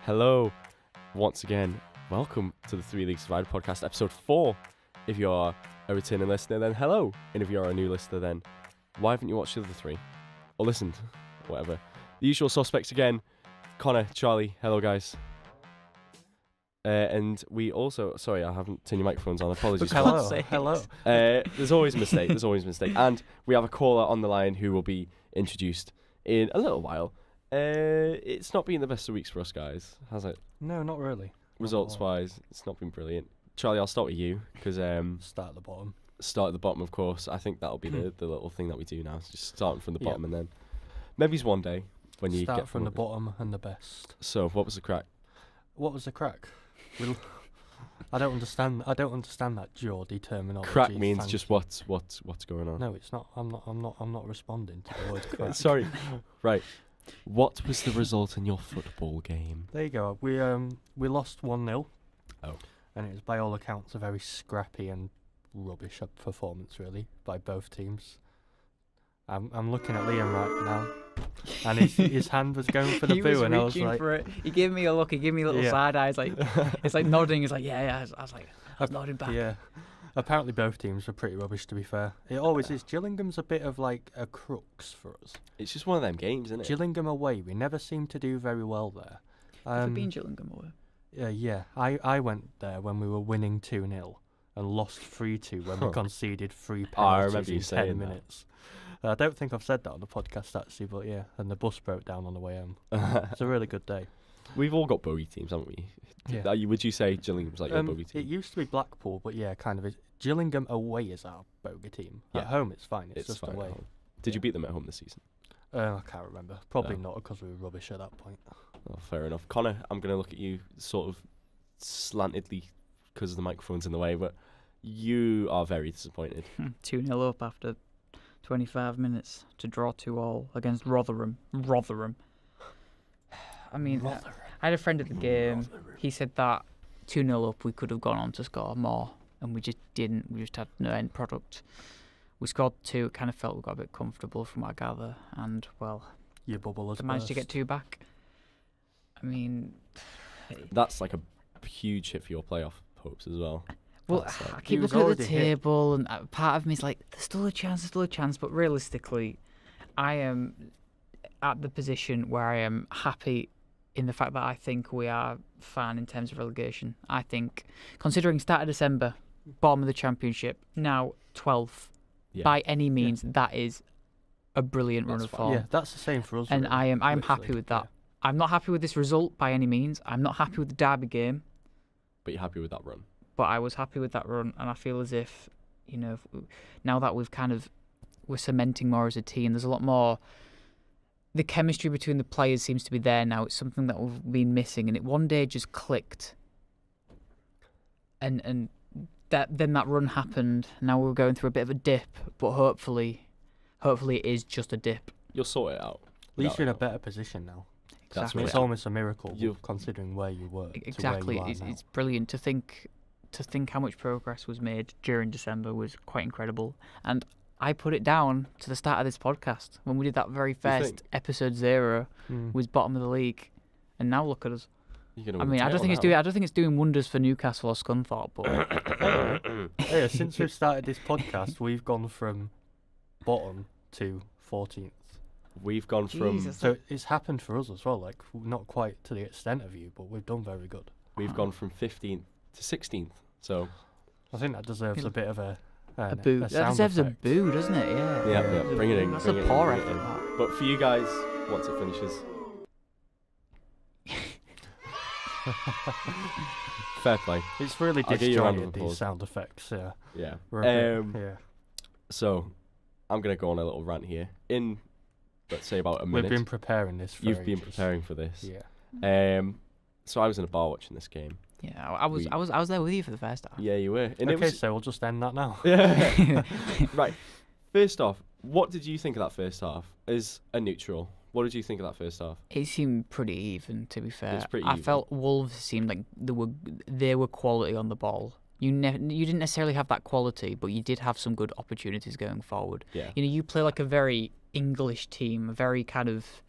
Hello, once again. Welcome to the Three League Survivor podcast, episode 4. If you are a returning listener, then hello. And if you are a new listener, then why haven't you watched the other 3? Or listened, whatever. The usual suspects again. Connor, Charlie, hello guys. And we also, sorry, I haven't turned your microphones on. Apologies. Hello. There's always a mistake. And we have a caller on the line who will be introduced in a little while. It's not been the best of weeks for us guys, has it? No, not really. Results-wise, it's not been brilliant. Charlie, I'll start with you, because... Start at the bottom. Start at the bottom, of course. I think that'll be the little thing that we do now. Just starting from the bottom and then... Maybe one day, when you Start get from the bottom and the best. So, what was the crack? What was the crack? I don't understand that Geordie terminology. Crack means just what's going on. No, it's not. I'm not responding to the word crack. Sorry. Right. What was the result in your football game? There you go. We lost 1-0. Oh. And it was by all accounts a very scrappy and rubbish performance, really, by both teams. I'm looking at Liam right now, and his hand was going for the boo, and I was like, for it. He gave me a look. He gave me a little side eye. It's like nodding. He's like, yeah. I was nodding back. Yeah. Apparently both teams were pretty rubbish, to be fair. It always is. Gillingham's a bit of like a crux for us. It's just one of them games, isn't it? Gillingham away, we never seem to do very well there. Have you been Gillingham away? Yeah. I went there when we were winning 2-0 and lost 3-2 when we conceded 3 penalties in 10 minutes. I don't think I've said that on the podcast actually, but yeah. And the bus broke down on the way home. It's a really good day. We've all got bogey teams, haven't we? Yeah. Would you say Gillingham's like your bogey team? It used to be Blackpool, but yeah, kind of. Gillingham away is our bogey team. Yeah. At home, it's fine. It's just fine away. Did you beat them at home this season? I can't remember. Probably not, because we were rubbish at that point. Oh, fair enough. Connor, I'm going to look at you sort of slantedly because the microphone's in the way, but you are very disappointed. 2-0 up after 25 minutes to draw 2-2 against Rotherham. I mean, I had a friend at the game. He said that 2-0 up, we could have gone on to score more, and we just didn't. We just had no end product. We scored 2. It kind of felt we got a bit comfortable from what I gather, and well, your bubble has managed to get 2 back. I mean, that's like a huge hit for your playoff hopes as well. Well, I keep looking at the table, and part of me is like, there's still a chance, but realistically, I am at the position where I am happy in the fact that I think we are fine in terms of relegation. I think, considering start of December, bottom of the Championship, now 12th, by any means, that is a brilliant run of form. Yeah, that's the same for us. And really, I am happy with that. Yeah. I'm not happy with this result by any means. I'm not happy with the Derby game. But you're happy with that run? But I was happy with that run, and I feel as if, now that we're cementing more as a team, there's a lot more. The chemistry between the players seems to be there now. It's something that we've been missing, and it one day just clicked. And then that run happened. Now we're going through a bit of a dip, but hopefully it is just a dip. You'll sort it out. At least you're in a better position now. Exactly. It's almost a miracle considering where you were. Exactly. To where you are now. It's brilliant to think how much progress was made during December was quite incredible. And I put it down to the start of this podcast when we did that very first episode 0 was bottom of the league, and now look at us. I mean, I don't think it's doing wonders for Newcastle or Scunthorpe, but since we've started this podcast, we've gone from bottom to 14th. We've gone from so it's happened for us as well. Like, not quite to the extent of you, but we've done very good. We've gone from 15th to 16th. So I think that deserves a bit of a boo. That deserves effect. A boo, doesn't it? Yeah. Bring it in. That's a poor effort. But for you guys, once it finishes, fair play. It's really disjointed, these sound effects. Yeah. Yeah. So I'm gonna go on a little rant here. In let's say about a minute. We've been preparing this. You've been preparing for this. Yeah. So I was in a bar watching this game. Yeah, I was there with you for the first half. Yeah, you were. And so we'll just end that now. Yeah. Right. First off, what did you think of that first half? As a neutral, what did you think of that first half? It seemed pretty even, to be fair. It's pretty I even. felt Wolves seemed like they were quality on the ball. You didn't necessarily have that quality, but you did have some good opportunities going forward. Yeah. You play like a very English team, a very kind of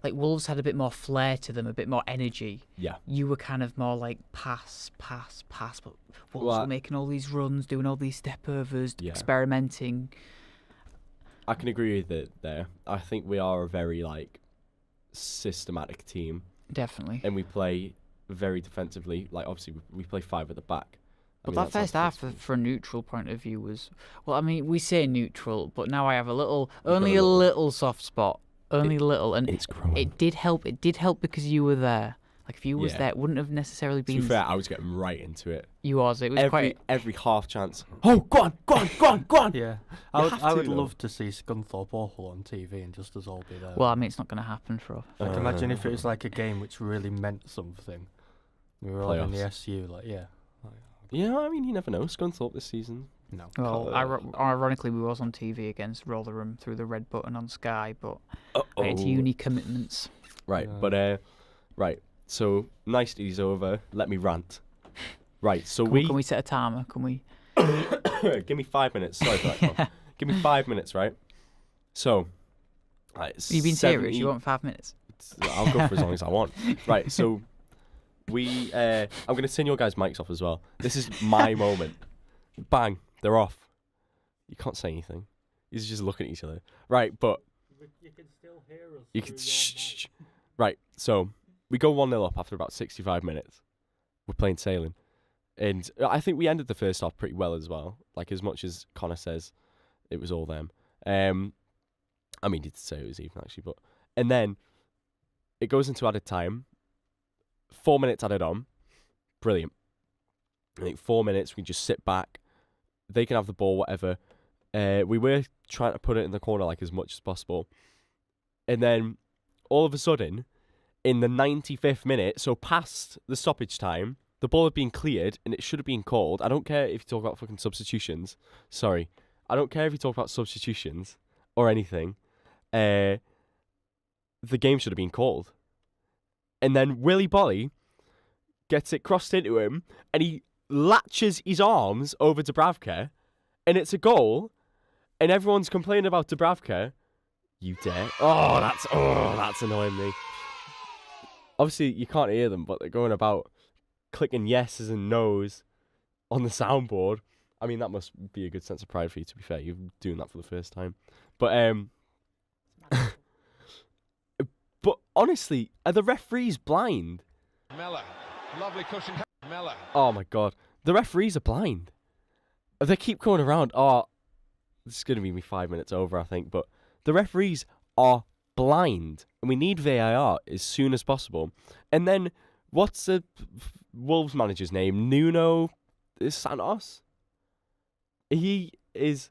like Wolves had a bit more flair to them, a bit more energy. Yeah. You were kind of more like pass, but Wolves were making all these runs, doing all these step overs, experimenting. I can agree with it there. I think we are a very like systematic team. Definitely. And we play very defensively. Like obviously we play 5 at the back. But that first half, for a neutral point of view, was well. I mean, we say neutral, but now I have a little soft spot, little, and it's growing. It did help. It did help because you were there. Like if you was there, it wouldn't have necessarily been. To be fair, I was getting right into it. You was. It was every half chance. Oh, go on. Yeah, I would love to see Scunthorpe Awful on TV and just us all be there. Well, I mean, it's not going to happen for us. Like, imagine if it was like a game which really meant something. We were all in the SU, like Yeah, I mean, you never know. Scunthorpe this season. No. Well, ironically, we was on TV against Rotherham through the red button on Sky, but it's uni commitments. Right, but right. So nicety's over. Let me rant. Right, so can we set a timer? Can we? Give me 5 minutes. Sorry for that. Tom. Give me 5 minutes, right? So, you've been serious. You want 5 minutes? I'll go for as long as I want. Right, so I'm going to turn your guys' mics off as well. This is my moment. Bang, they're off. You can't say anything. You're just looking at each other. Right, but you can still hear us. You can shh. Right, so we go 1-0 up after about 65 minutes. We're playing Sailing. And I think we ended the first half pretty well as well. Like, as much as Connor says it was all them. I mean, he did say it was even, actually. And then it goes into added time. 4 minutes added on. Brilliant. I think 4 minutes, we just sit back. They can have the ball, whatever. We were trying to put it in the corner like as much as possible. And then all of a sudden, in the 95th minute, so past the stoppage time, the ball had been cleared and it should have been called. I don't care if you talk about fucking substitutions. Sorry. I don't care if you talk about substitutions or anything. The game should have been called. And then Willy Bolly gets it crossed into him and he latches his arms over Dubravka and it's a goal and everyone's complaining about Dubravka. You dare? Oh, that's annoying me. Obviously, you can't hear them, but they're going about clicking yeses and nos on the soundboard. I mean, that must be a good sense of pride for you, to be fair. You're doing that for the first time. But, but honestly, are the referees blind? Mellor, lovely cushion. Mellor. Oh my God. The referees are blind. They keep going around. Oh, this is going to be me 5 minutes over, I think. But the referees are blind. And we need VAR as soon as possible. And then, what's the Wolves manager's name? Nuno Santos? He is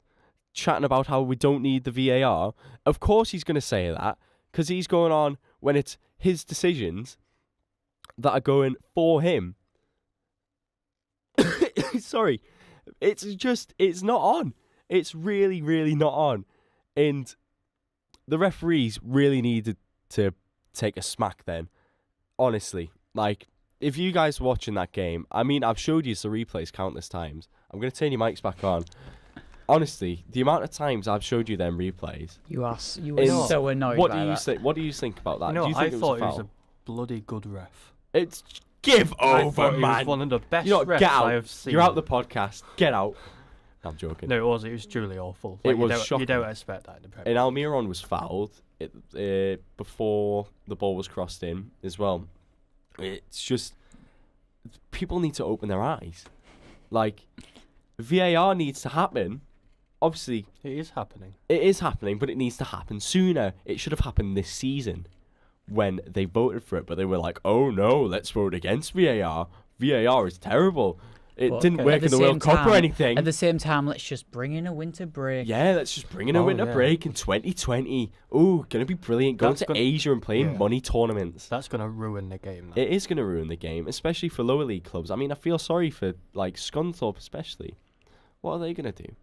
chatting about how we don't need the VAR. Of course he's going to say that. Because he's going on when it's his decisions that are going for him. Sorry. It's not on. It's really, really not on. And the referees really needed to take a smack then. Honestly. Like, if you guys are watching that game, I mean, I've showed you the replays countless times. I'm going to turn your mics back on. Honestly, the amount of times I've showed you them replays. You were so annoyed what by do you that. think? What do you think about that? You know, do you think I thought it he was a bloody good ref. It's give over, He man. was one of the best refs get out. I have seen. You're out the podcast. Get out. I'm joking. No, it was. It was truly awful. It was shocking. You don't expect that in the Premier And Almiron was fouled before the ball was crossed in as well. It's just people need to open their eyes. Like, VAR needs to happen. Obviously, It is happening. it is happening, but it needs to happen sooner. It should have happened this season when they voted for it, but they were like, oh no, let's vote against VAR. VAR is terrible. It didn't work in the World Cup or anything. At the same time, let's just bring in a winter break. Yeah, let's just bring in a winter break in 2020. Ooh, gonna be brilliant. Going to Asia and playing money tournaments. That's gonna ruin the game. Though. It is gonna ruin the game, especially for lower league clubs. I mean, I feel sorry for like Scunthorpe especially. What are they gonna do?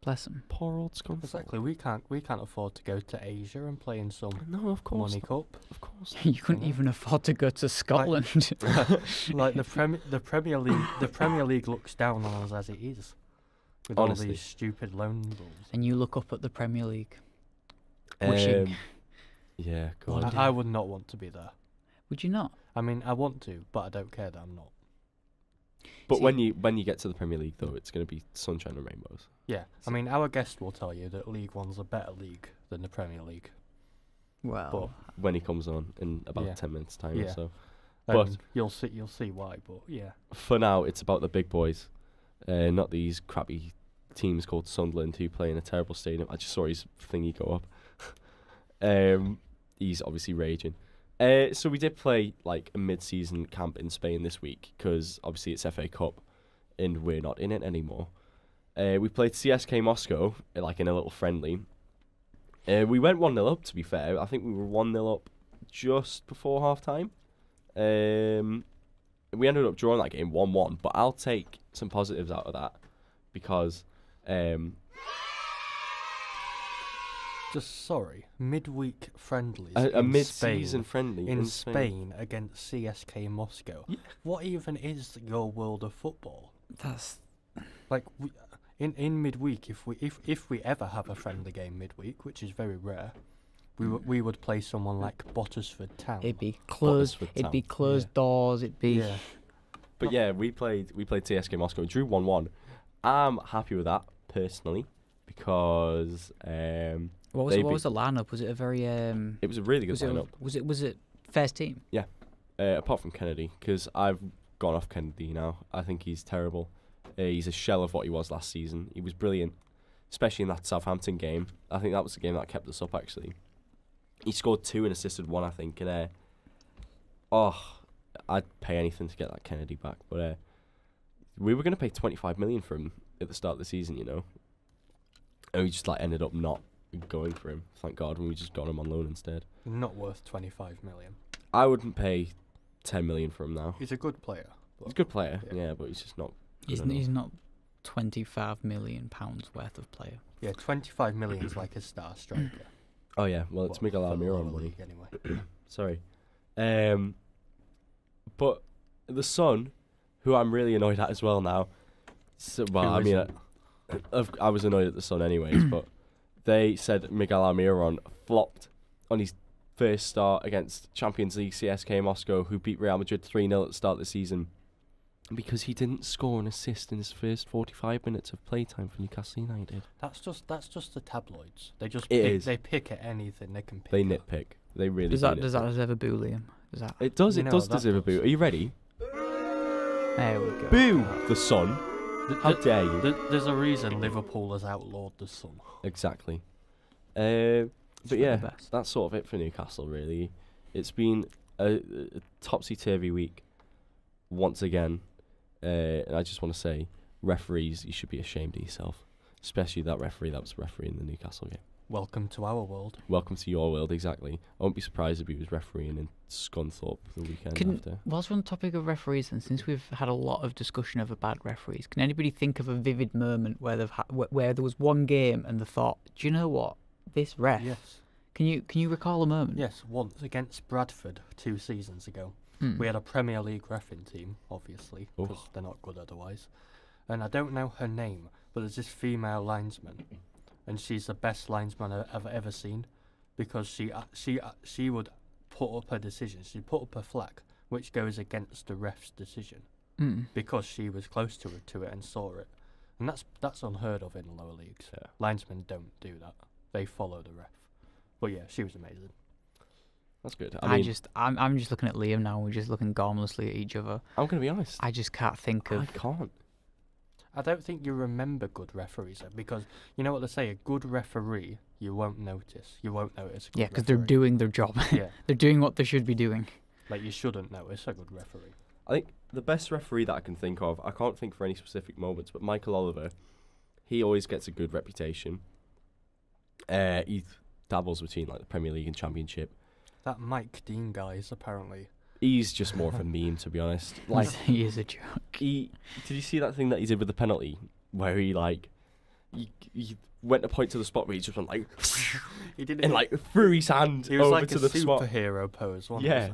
Bless them. Poor old Scunthorpe. Exactly. We can't afford to go to Asia and play in some No, of course money not. cup. Of course. You couldn't even afford to go to Scotland. Like the Premier League, the Premier League looks down on us as it is, with Honestly. all these stupid loan rules. And you look up at the Premier League. Wishing. Yeah, God. I would not want to be there. Would you not? I mean, I want to, but I don't care that I'm not. But when you get to the Premier League, though, it's going to be sunshine and rainbows. Yeah, I mean, our guest will tell you that League One's a better league than the Premier League. Well, When he comes on in about 10 minutes' time or so. But you'll see why. But yeah, for now, it's about the big boys, not these crappy teams called Sunderland who play in a terrible stadium. I just saw his thingy go up. He's obviously raging. So we did play like a mid-season camp in Spain this week because obviously it's FA Cup and we're not in it anymore. We played CSK Moscow like in a little friendly. We went 1-0 up, to be fair. I think we were 1-0 up just before half-time. We ended up drawing that game 1-1, but I'll take some positives out of that because midweek friendlies. A mid-season friendly in Spain against CSK Moscow. Yeah. What even is your world of football? That's like in midweek. If we ever have a friendly game midweek, which is very rare, we would play someone like Bottisford Town. It'd be closed. It'd be closed doors. It'd be. Yeah. But yeah, we played CSK Moscow, drew 1-1. I'm happy with that personally because what was the lineup? Was it a very It was a really good lineup. Was it first team? Yeah. Apart from Kennedy, because I've gone off Kennedy now. I think he's terrible. He's a shell of what he was last season. He was brilliant, especially in that Southampton game. I think that was the game that kept us up, actually. He scored 2 and assisted 1, I think. And I'd pay anything to get that Kennedy back. But we were going to pay 25 million for him at the start of the season, you know. And we just ended up not going for him. Thank God, and we just got him on loan instead. Not worth 25 million. I wouldn't pay 10 million for him now. He's a good player. He's a good player, yeah, but he's just not. He's not £25 million worth of player. Yeah, 25 million is like a star striker. Oh yeah, well it's Miguel Almiron money. Anyway. Sorry, but the Sun, who I'm really annoyed at as well now. So, well, I mean, I was annoyed at the Sun anyways, but they said Miguel Almiron flopped on his first start against Champions League CSK Moscow, who beat Real Madrid 3-0 at the start of the season, because he didn't score an assist in his first 45 minutes of playtime for Newcastle United. That's just the tabloids. They just they pick at anything they can pick. They nitpick. They really does that deserve a boo, Liam? Does that? It does. It does deserve a boo. Are you ready? There we go. Boo the Sun. How dare you? There's a reason Liverpool has outlawed the Sun. Exactly. But yeah, that's sort of it for Newcastle, really. It's been a topsy-turvy week once again. And I just want to say, referees, you should be ashamed of yourself. Especially that referee that was refereeing the Newcastle game. Welcome to our world. Welcome to your world, exactly. I won't be surprised if he was refereeing in Scunthorpe the weekend after. Whilst we're on the topic of referees, and since we've had a lot of discussion over bad referees, can anybody think of a vivid moment where where there was one game and they thought, do you know what, this ref? Yes. Can you recall a moment? Yes, once against Bradford 2 seasons ago. We had a Premier League reffing team, obviously, because they're not good otherwise. And I don't know her name, but there's this female linesman, and she's the best linesman I've ever seen, because she would put up her decision. She'd put up a flag which goes against the ref's decision, because she was close to it and saw it, and that's unheard of in the lower leagues. Yeah. Linesmen don't do that; they follow the ref. But yeah, she was amazing. That's good. I'm just looking at Liam now. We're just looking gormlessly at each other. I'm going to be honest. I just can't think of. I can't. I don't think you remember good referees, because you know what they say, a good referee you won't notice. You won't notice a good because they're doing their job. Yeah. They're doing what they should be doing. Like, you shouldn't notice a good referee. I think the best referee that I can think of, I can't think for any specific moments, but Michael Oliver, he always gets a good reputation. He dabbles between the Premier League and Championship. That Mike Dean guy is apparently... He's just more of a meme, to be honest. He is a joke. Did you see that thing that he did with the penalty, where he went to point to the spot where he just went he did it and threw his hand he was over like to a the spot. superhero pose, wasn't Yeah.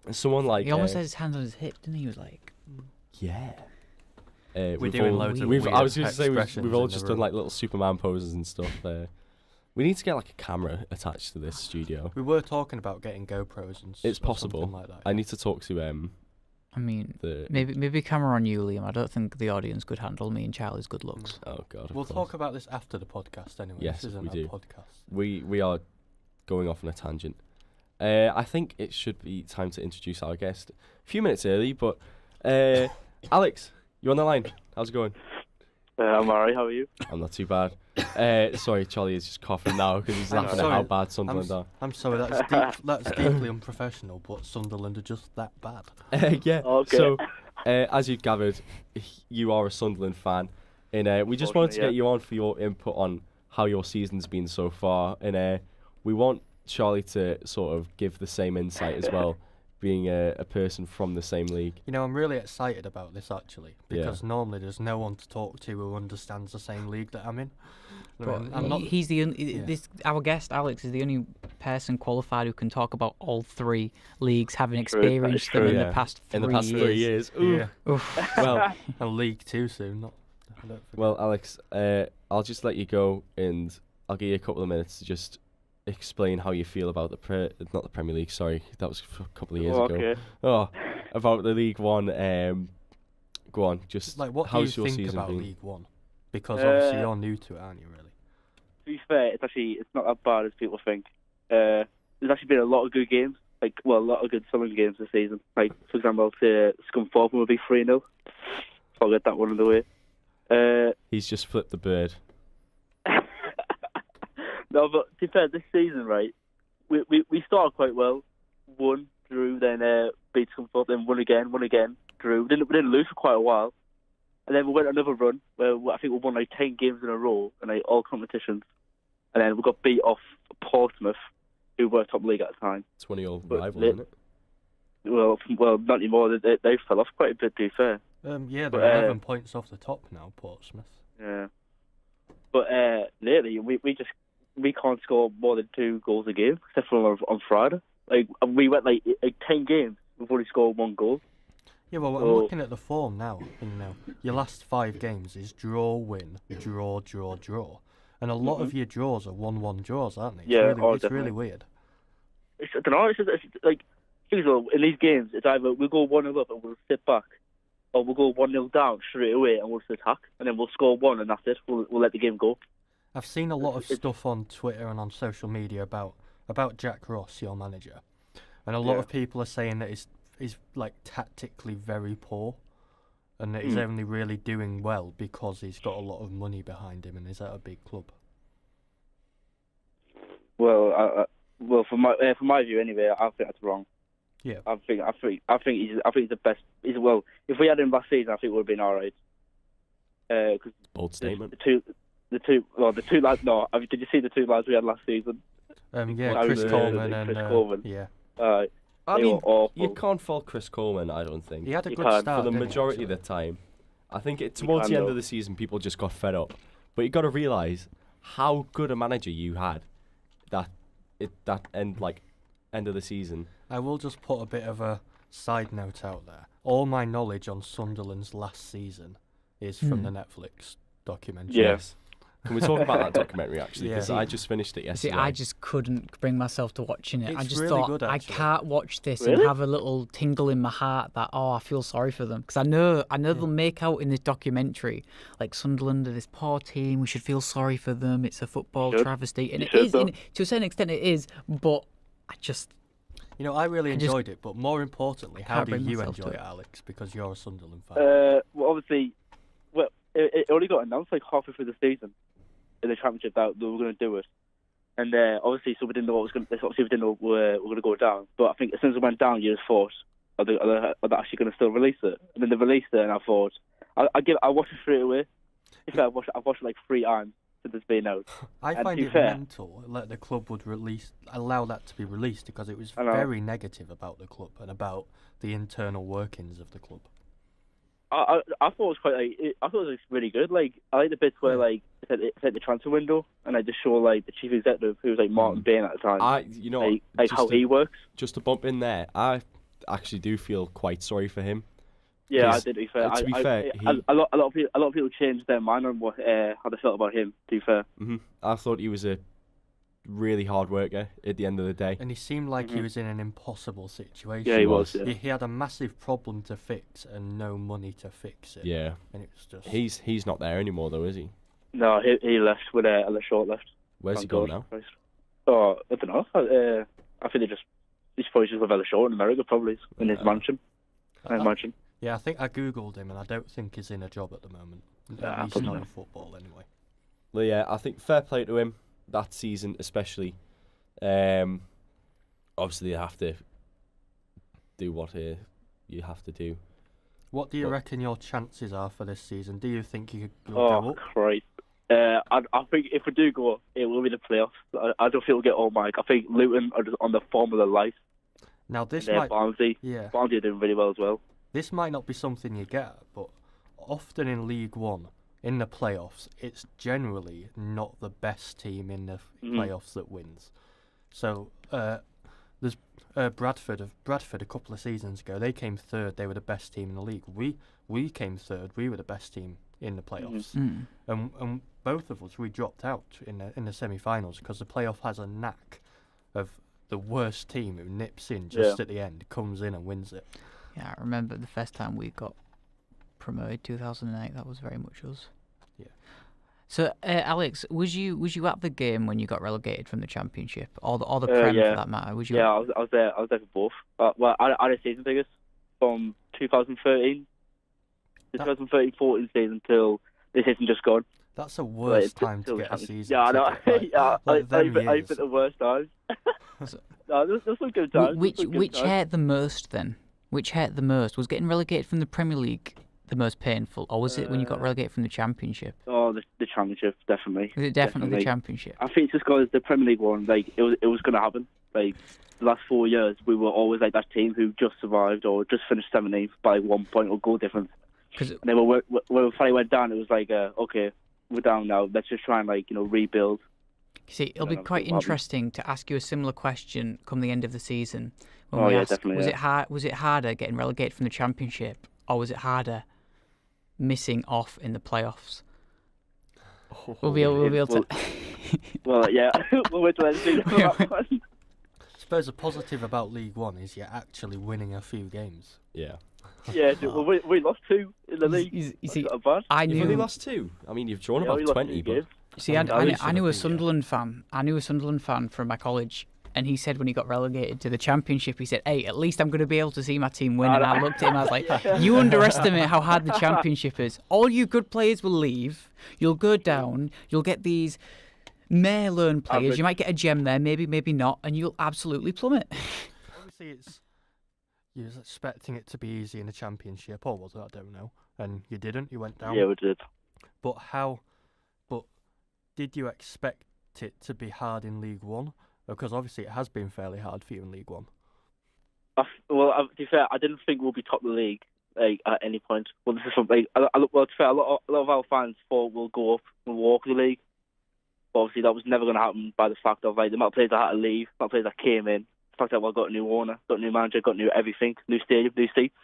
And someone he almost had his hands on his hip, didn't he? He was like, yeah. We're doing loads of I was going to say expressions we've all in the just done room. little Superman poses and stuff. We need to get like a camera attached to this studio. We were talking about getting GoPros and It's possible. something like that. I need to talk to I mean, the. maybe camera on you, Liam. I don't think the audience could handle me and Charlie's good looks. Oh God. We'll talk about this after the podcast anyway. Yes, this isn't we a do. podcast. We are going off on a tangent. I think it should be time to introduce our guest. A few minutes early, but Alex, you're on the line. How's it going? I'm alright, how are you? I'm not too bad. Sorry, Charlie is just coughing now because he's laughing at how bad Sunderland are. I'm sorry, that's deeply unprofessional, but Sunderland are just that bad. Yeah. Okay. So, as you've gathered, you are a Sunderland fan, and we just wanted to get you on for your input on how your season's been so far, and we want Charlie to sort of give the same insight as well, being a person from the same league. You know, I'm really excited about this actually, because normally there's no one to talk to who understands the same league that I'm in. He's the our guest Alex is the only person qualified who can talk about all three leagues, having experienced them in the past 3 years. Ooh. Yeah. Well, and League Two soon. Well, Alex, I'll just let you go, and I'll give you a couple of minutes to just explain how you feel about not the Premier League. Sorry, that was a couple of years ago. Okay. Oh, about the League One. Go on, just like what how's do your you think season about been? League One? Because obviously you're new to it, aren't you? Really. To be fair, it's not as bad as people think. There's actually been a lot of good games, a lot of good Sunderland games this season. Like, for example, Scunthorpe will be 3-0. So I'll get that one of the way. He's just flipped the bird. No, but to be fair, this season, right, we started quite well. Won, drew, then beat Scunthorpe, then won again, drew. We didn't lose for quite a while. And then we went another run where I think we won like 10 games in a row in like all competitions. And then we got beat off Portsmouth, who were top league at the time. It's one of your rivals, isn't it? Well, not anymore. They fell off quite a bit, to be fair. Yeah, they're 11 points off the top now, Portsmouth. Yeah. But lately, we can't score more than 2 goals a game, except for on Friday. Like, we went like 10 games, we've only scored 1 goal. Yeah, well, I'm looking at the form now. You know, your last 5 games is draw, win, draw, draw, draw. And a lot of your draws are 1-1 draws, aren't they? It's really weird. I don't know, it's like, in these games, it's either we'll go 1-0 up and we'll sit back, or we'll go 1-0 down straight away and we'll just attack, and then we'll score 1 and that's it. We'll let the game go. I've seen a lot of stuff on Twitter and on social media about Jack Ross, your manager, and a lot of people are saying that he's like tactically very poor, and that he's only really doing well because he's got a lot of money behind him and is at a big club. Well, from my view anyway, I think that's wrong. Yeah, I think he's the best. If we had him last season, I think it would have been all right. Bold statement. The two lads. No, did you see the 2 lads we had last season? Chris Coleman and Chris Coleman. Yeah. I mean, you can't fault Chris Coleman, I don't think. He had a good start for the majority of the time. I think towards the end of the season, people just got fed up. But you got to realise how good a manager you had that end of the season. I will just put a bit of a side note out there. All my knowledge on Sunderland's last season is from the Netflix documentary. Yes. Can we talk about that documentary, actually? Because Yeah. I just finished it yesterday. See, I just couldn't bring myself to watching it. It's I just really thought, good, I actually. can't watch this Really? and have a little tingle in my heart that, I feel sorry for them. Because I know they'll make out in this documentary, like, Sunderland are this poor team, we should feel sorry for them, it's a football travesty. And You it should, is, though. to a certain extent it is, but I just... You know, I really enjoyed it, but more importantly, how can't do bring you myself enjoy to it, Alex? Because you're a Sunderland fan. Well, obviously, it only got announced like halfway through the season in the championship that we were going to do it, and obviously, so we didn't know what was going. Obviously, we didn't know we were going to go down. But I think as soon as it went down, you just thought, are they actually going to still release it? And then they released it, and I thought, I watched it straight away. I've watched it like 3 times since it's been out. I find it mental that the club would allow that to be released, because it was very negative about the club and about the internal workings of the club. I thought it was I thought it was really good. Like, I like the bits where like it's like the transfer window, and I just show like the chief executive, who was like Martin Bain at the time. How he works. Just to bump in there, I actually do feel quite sorry for him. Yeah, I did. To be fair, a lot of people changed their mind on how they felt about him. To be fair, I thought he was a really hard worker at the end of the day. And he seemed like he was in an impossible situation. Yeah, he was. Yeah. He had a massive problem to fix and no money to fix it. Yeah. And it was just... He's not there anymore, though, is he? No, he left with Ella Short left. Where's he gone now? Christ. Oh, I don't know. I think he's probably just with Ella Short in America, probably, in his mansion. Mansion. Yeah, I think I googled him, and I don't think he's in a job at the moment. At least not in football, anyway. Well, yeah, I think fair play to him that season, especially. Obviously, you have to do what you have to do. What do you reckon your chances are for this season? Do you think you'll go up? Christ. I think if we do go up, it will be the playoffs. I don't think we'll get all Mike. I think Luton are just on the form of their life. Now this might... Barnsley are doing really well as well. This might not be something you get, but often in League One, in the playoffs, it's generally not the best team in the playoffs that wins. So there's Bradford a couple of seasons ago. They came third. They were the best team in the league. We came third. We were the best team in the playoffs. And both of us, we dropped out in the semi-finals because the playoff has a knack of the worst team who nips in just at the end, comes in and wins it. Yeah, I remember the first time we got promoted, 2008. That was very much us. Yeah. So, Alex, was you at the game when you got relegated from the Championship, or the Prem for that matter? Was you? Yeah, I was there. I was there for both. Well, I had a season tickets from 2013, 2013-14 season till this season just gone. That's the worst time to get a season. Yeah, I know. Ticket, I think the worst time. No, there's some good times. Which hurt the most then? Which hurt the most? Was getting relegated from the Premier League the most painful, or was it when you got relegated from the Championship? Oh, the Championship, definitely. Was it definitely the Championship? I think it's just because the Premier League one, like it was going to happen. Like the last 4 years, we were always like that team who just survived or just finished 17th by 1 point or goal difference. And then when we finally went down, it was like, okay, we're down now. Let's just try and rebuild. See, it'll be quite interesting to ask you a similar question come the end of the season. Definitely. Was it harder getting relegated from the Championship, or was it harder missing off in the playoffs? We'll be able to. Well, yeah, we'll wait till the end of that one. I suppose the positive about League One is you're actually winning a few games. Yeah. Yeah, well, we lost 2 in the league. You see, you've only lost 2. I mean, you've drawn about 20. But see, I knew a Sunderland fan. I knew a Sunderland fan from my college, and he said when he got relegated to the Championship, he said, "Hey, at least I'm going to be able to see my team win." And I looked at him, I was like, "You underestimate how hard the Championship is. All you good players will leave. You'll go down. You'll get these may learn players. You might get a gem there, maybe not, and you'll absolutely plummet." Obviously, you was expecting it to be easy in the Championship, or was it? I don't know. And you didn't. You went down. Yeah, we did. But did you expect it to be hard in League One? Because obviously it has been fairly hard for you in League One. To be fair, I didn't think we'll be top of the league at any point. Well, this is something. To be fair, a lot of our fans thought we'll go up and walk the league. But obviously, that was never going to happen by the fact of the amount of players that had to leave, the amount of players that came in, the fact that we got a new owner, got a new manager, got new everything, new stadium, new seats.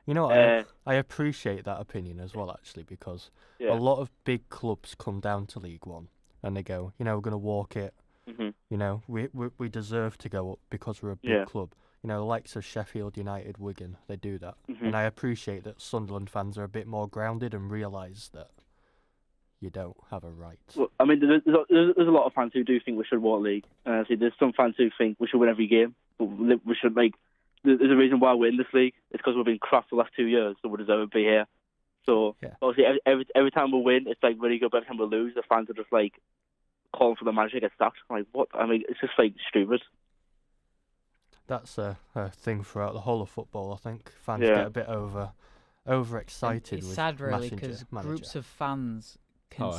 You know what? I appreciate that opinion as well, actually, because a lot of big clubs come down to League One and they go, we're going to walk it. Mm-hmm. We deserve to go up because we're a big club. The likes of Sheffield United, Wigan, they do that. Mm-hmm. And I appreciate that Sunderland fans are a bit more grounded and realise that you don't have a right. Well, I mean, there's a lot of fans who do think we should walk league. There's some fans who think we should win every game. But we should there's a reason why we're in this league. It's because we've been crap the last 2 years, so we deserve to be here. So obviously, every time we win, it's really good. But every time we lose, the fans are just calling for the manager to get sacked. What? I mean, it's just stupid. That's a thing throughout the whole of football. I think fans get a bit overexcited. It's sad, really, because groups of fans can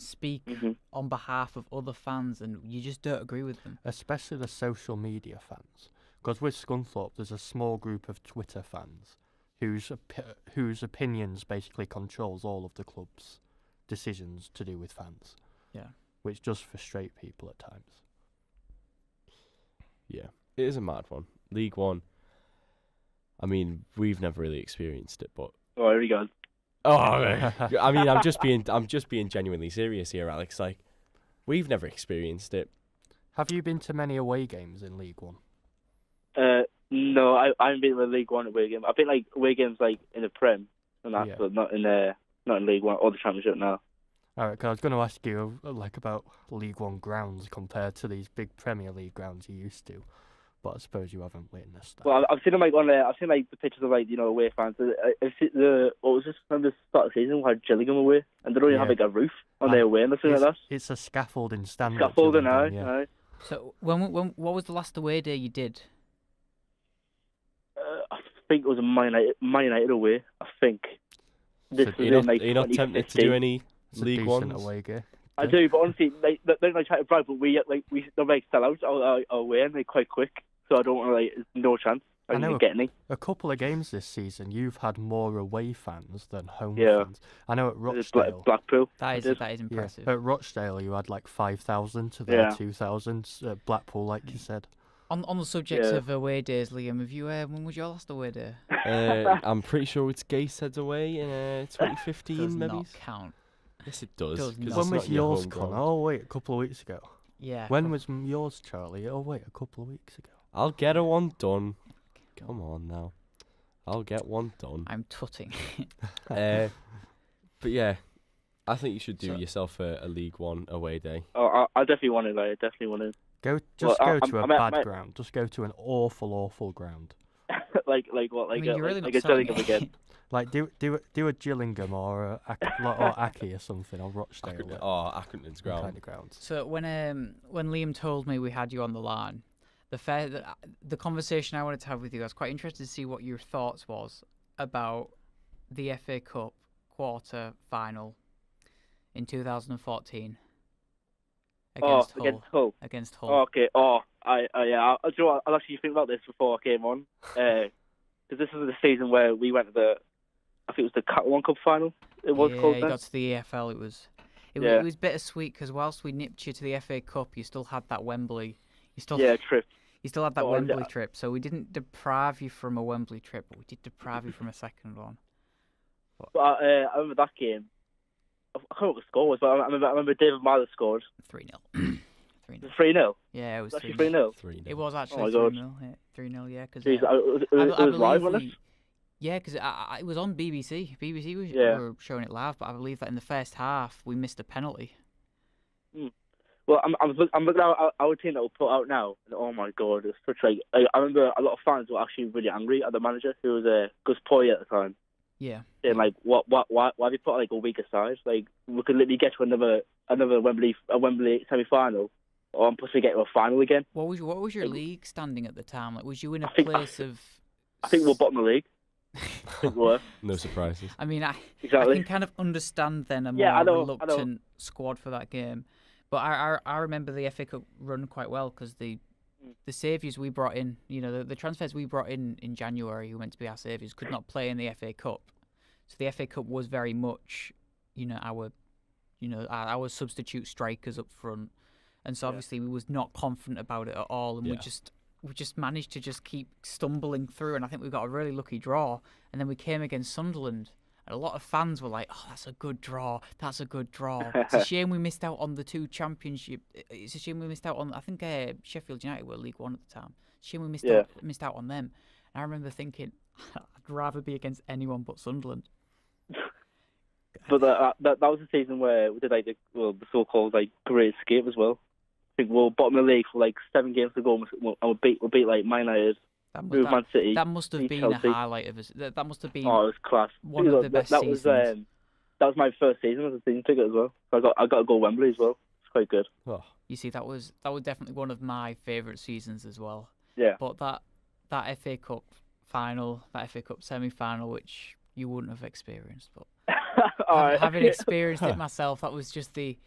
speak on behalf of other fans, and you just don't agree with them. Especially the social media fans, because with Scunthorpe, there's a small group of Twitter fans whose opinions basically controls all of the club's decisions to do with fans. Yeah, which does frustrate people at times. Yeah, it is a mad one. League One. I mean, we've never really experienced it, but here we go. Oh, I mean, I'm just being genuinely serious here, Alex. We've never experienced it. Have you been to many away games in League One? No, I haven't been to the League One away game. I've been like away games like in the Prem and that, but not in League One or the Championship now. Alright, because I was going to ask you like about League One grounds compared to these big Premier League grounds you used to, but I suppose you haven't witnessed that. Well, I've seen them like on there. I've seen like the pictures of like away fans. I've seen what was this from the start of the season? We had Gillingham away, and they don't even have like a roof on their away and something like that. It's a scaffolding stand. Scaffolding, aye. So when what was the last away day you did? I think it was a Man United away. I think. You're not tempted to do any League One away game? I do, but honestly, they don't like try to brag, but we don't like sell out our way and they're quite quick. So I don't want to there's no chance. I know get any. A couple of games this season, you've had more away fans than home fans. I know at Rochdale, Blackpool. That is impressive. Yeah. At Rochdale, you had like 5,000 to their 2,000. Blackpool, like you said. On the subject of away days, Liam, have you when was your last away day? I'm pretty sure it's Gateshead away in 2015, does maybe. Not count. Yes, it does. When was yours, Connor? Oh wait, a couple of weeks ago. Yeah. When was yours, Charlie? Oh wait, a couple of weeks ago. I'll get one done. Come on now. I'll get one done. I'm tutting. But yeah, I think you should do yourself a League One away day. Oh, I definitely want it. I definitely want it. Go to a bad ground. Just go to an awful ground. like what? Like a Gillingham again. Like do a Gillingham or Aki or something or Rochdale. Accrington's ground. Kind of grounds. So when Liam told me we had you on the line, the conversation I wanted to have with you, I was quite interested to see what your thoughts was about the FA Cup quarter final in 2014. Against Hull. Against Hull. Oh, okay. I'll actually think about this before I came on. Because this was the season where we went to I think it was the Catalan Cup final. It was called then. Yeah, got to the EFL. It was bittersweet because whilst we nipped you to the FA Cup, you still had that Wembley. Trip. You still had that Wembley trip. So we didn't deprive you from a Wembley trip, but we did deprive you from a second one. But I remember that game. I can't remember what the score was, but I remember David Myler scored. 3-0. 3-0? Yeah, it was 3-0. 3-0. It was actually 3-0. 3-0, yeah. Cause, it was live, wasn't it? Yeah, because it was on BBC. BBC were showing it live, but I believe that in the first half we missed a penalty. Well, I'm looking at our team that we'll put out now, and oh my god, it's such I remember a lot of fans were actually really angry at the manager, who was Gus Poyet at the time. Yeah. Saying why have you put a weaker side? Like we could literally get to another Wembley semi-final, or I'm possibly get to a final again. What was your league standing at the time? Like, was you in a place of? I think we're bottom of the league. No surprises. I mean, I can kind of understand then a more reluctant squad for that game, but I remember the FA Cup run quite well because the saviours we brought in, the transfers we brought in January, who meant to be our saviours, could not play in the FA Cup. So the FA Cup was very much, our substitute strikers up front, and so obviously we was not confident about it at all, and we just managed to just keep stumbling through, and I think we got a really lucky draw, and then we came against Sunderland. And a lot of fans were like, "Oh, that's a good draw. That's a good draw." It's a shame we missed out on the two championship. It's a shame we missed out on. I think Sheffield United were League One at the time. It's a shame we missed out on them. And I remember thinking, I'd rather be against anyone but Sunderland. But that was the season where we did the so-called Great Escape as well. I think we were bottom of the league for 7 games to go, and we beat Man United. Man City. That must have been Chelsea. a highlight of us. That must have been. Oh, it was class. One of the best seasons. That was my first season as a season ticket as well. So I got to go Wembley as well. It's quite good. Oh. You see, that was definitely one of my favourite seasons as well. Yeah. But that FA Cup final, that FA Cup semi-final, which you wouldn't have experienced, but having experienced it myself, that was just the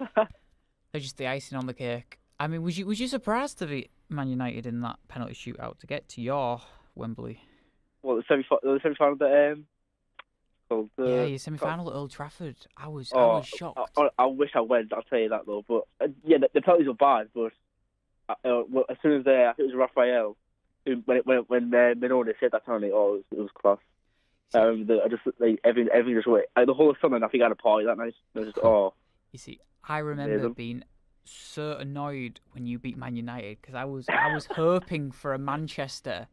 icing on the cake. I mean, was you surprised to beat Man United in that penalty shootout to get to your Wembley? Well, the semi-final that your semi-final at Old Trafford. I was shocked. I wish I went. I'll tell you that though. But the penalties were bad. But as soon as I think it was Raphael, when Minona said that penalty, it was class. Everything just went. The whole of summer, I think I had a party that night. It was just You see, I remember being so annoyed when you beat Man United because I was hoping for a Manchester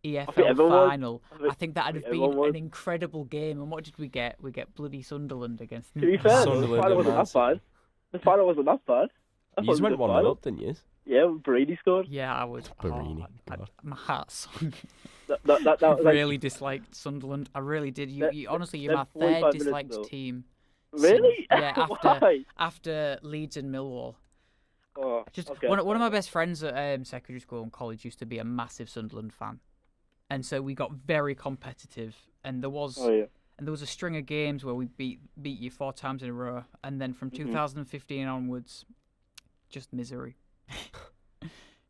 EFL final. I think that'd have been an incredible game. And what did we get? We get bloody Sunderland against. To be fair, Sunderland the final wasn't that bad. The final wasn't that bad. You went 1-0 up, didn't you? Yeah, Brady scored. Yeah, I was. Barini, My heart sunk. That I was really disliked Sunderland. I really did. You honestly, you're my third disliked team. Really? Yeah, Why? after Leeds and Millwall. Oh, Just okay. one of my best friends at secondary school and college used to be a massive Sunderland fan, and so we got very competitive. And there was a string of games where we beat you 4 times in a row, and then from 2015 onwards, just misery,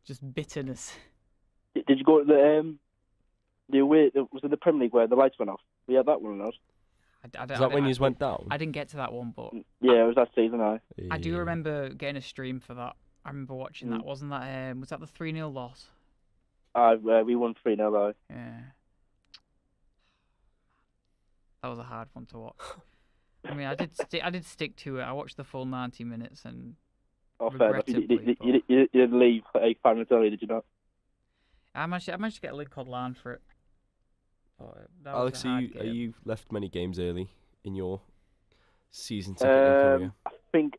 just bitterness. Did you go to the away? Was it the Premier League where the lights went off? We had that one or not? Is that when you went down? I didn't get to that one, but yeah, it was that season. I do remember getting a stream for that. I remember watching that. Wasn't that was that the 3-0 loss? We won 3-0. Yeah. That was a hard one to watch. I mean, I did stick to it. I watched the full 90 minutes and. Oh, fair enough. You didn't leave like 5 minutes early, did you not? I managed to get a link online for it. Alex, you left many games early in your season ticket career? I think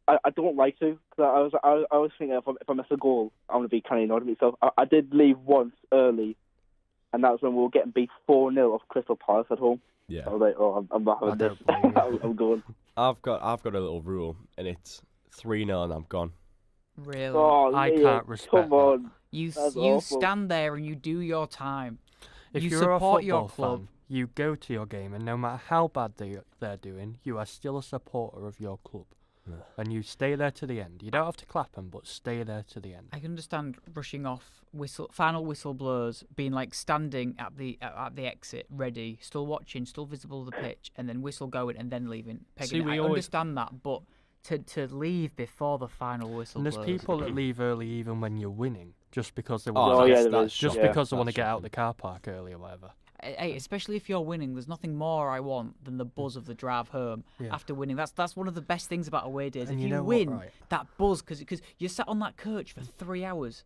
I don't like to because I was thinking if I miss a goal, I'm gonna be kind of annoyed at myself. I did leave once early, and that was when we were getting beat 4-0 off Crystal Palace at home. Yeah. I was like, I'm not having this. I'm going. I've got a little rule, and it's 3-0 and I'm gone. Really? Oh, I Liam, can't respect come on. that. You awful. stand there and you do your time. If you you're support a your football club. fan, you go to your game, and no matter how bad they're doing, you are still a supporter of your club. And you stay there to the end. You don't have to clap them, but stay there to the end. I can understand rushing off final whistle blows, being like standing at the exit, ready, still watching, still visible of the pitch, and then whistle going and then leaving. I understand that, but to leave before the final whistle. And there's blows. people that leave early even when you're winning, just because they Oh, want that's to get out the car park early or whatever. Hey, especially if you're winning, there's nothing more I want than the buzz of the drive home after winning. That's one of the best things about away days. And if you win, that buzz, because you sat on that coach for 3 hours,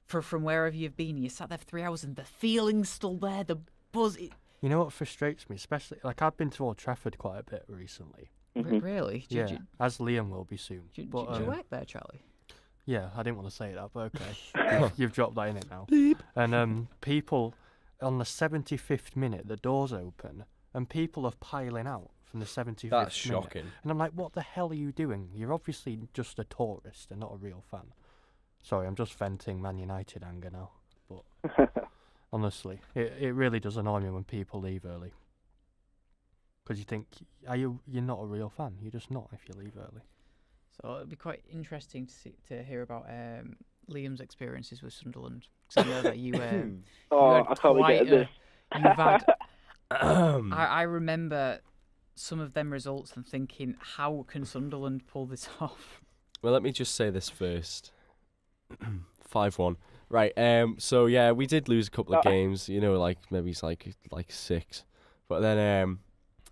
from wherever you've been, you sat there for 3 hours, and the feeling's still there, the buzz. You know what frustrates me, especially I've been to Old Trafford quite a bit recently. Really? As Liam will be soon. Do you work there, Charlie? Yeah, I didn't want to say that, but okay. you've dropped that in it now. Beep. And people, on the 75th minute, the doors open, and people are piling out from the 75th That's minute. shocking. And I'm like, what the hell are you doing? You're obviously just a tourist and not a real fan. Sorry, I'm just venting Man United anger now. But honestly, it really does annoy me when people leave early. Because you think, you're not a real fan. You're just not if you leave early. So it'd be quite interesting to hear about Liam's experiences with Sunderland. Because I know that you. I can't wait to get this. You've had. I remember some of them results and thinking, how can Sunderland pull this off? Well, let me just say this first. 5-1. Right. So yeah, we did lose a couple of games. You know, like maybe it's like 6, but then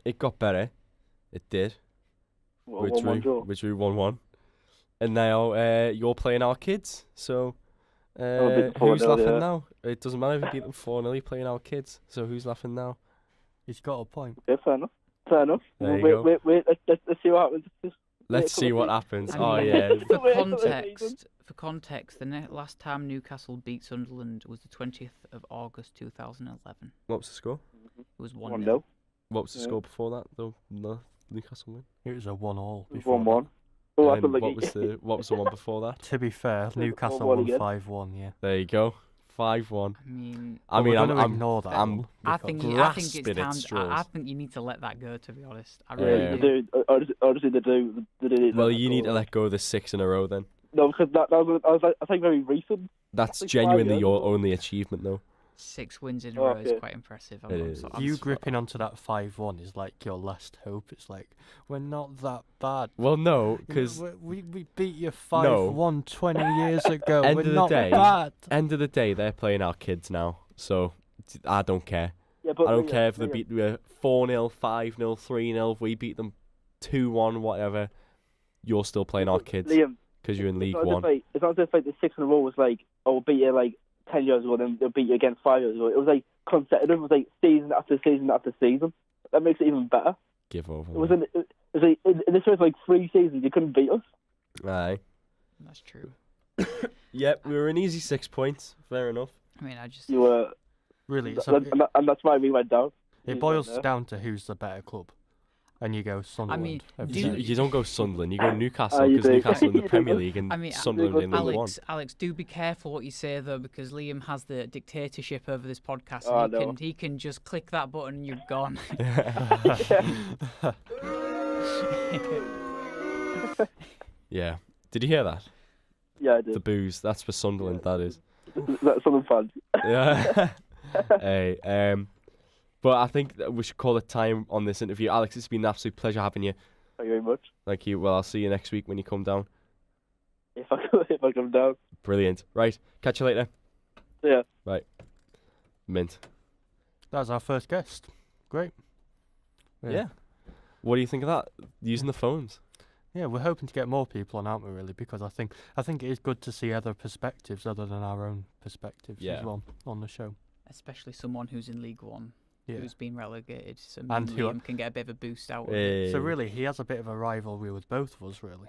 it got better. It did. Which we 1-1. And now you're playing our kids. So who's laughing now? It doesn't matter if you beat them 4-0. You're playing our kids. So who's laughing now? He's got a point. Yeah, fair enough. There you go. Wait. Let's see what happens. Let's see what happens. I mean, yeah. For context, the last time Newcastle beat Sunderland was the 20th of August 2011. What was the score? It was 1-0. What was the score before that, though? No, Newcastle win? It was a 1-1 It before. 1-1. Oh, and what was the one before that? To be fair, Newcastle 1-1 won again. 5-1. Yeah. There you go, 5-1. I mean, I'm ignore that. I think grasping at it's straws. I think you need to let that go. To be honest, I Yeah. really do. Honestly, they do. Well, you need to let go of the 6 in a row then. No, because that was I think very recent. That's like genuinely 5 your years ago. only achievement, though. 6 wins in a row is Okay. quite impressive. It is. You gripping onto that 5-1 is like your last hope. It's like, we're not that bad. Well, no, You know, because we beat you 5-1 20 years ago. End We're of the not day- bad. end of the day, they're playing our kids now. So I don't care. Yeah, but I don't care if they beat 4-0, 5-0, 3-0. If we beat them 2-1, whatever. you're still playing our kids Liam, because you're in League it's One. It's not as if the 6 in a row was like, oh, we'll beat you like 10 years ago, then they'll beat you again 5 years ago. It was like consecutive. It was like season after season after season. That makes it even better. Give over. It was like in this first like 3 seasons, you couldn't beat us. Aye. That's true. Yep, we were an easy 6 points. Fair enough. I mean, I just You were Really, and that's why we went down. it boils down to who's the better club, and you go Sunderland. mean, every do- time. You don't go Sunderland. You go Newcastle you because do. Newcastle in the You Premier do. League and I mean, Sunderland in League One. Alex, do be careful what you say though, because Liam has the dictatorship over this podcast. Oh, And no. he can just click that button and you're gone. Yeah. Did you hear that? Yeah, I The did. booze. That's for Sunderland. That is. That's something fun. Yeah. Hey, but I think that we should call it time on this interview. Alex, it's been an absolute pleasure having you. Thank you very much. Thank you. Well, I'll see you next week when you come down. If I come down. Brilliant. Right. Catch you later. Yeah. Mint. That was our first guest. Great. Yeah. What do you think of that? Using the phones. Yeah, we're hoping to get more people on, aren't we? Really, because I think it is good to see other perspectives other than our own perspectives Yeah. as well on the show. Especially someone who's in League One, Yeah. who's been relegated. So me And and who- Liam can get a bit of a boost out of it. So really, he has a bit of a rivalry with both of us. Really,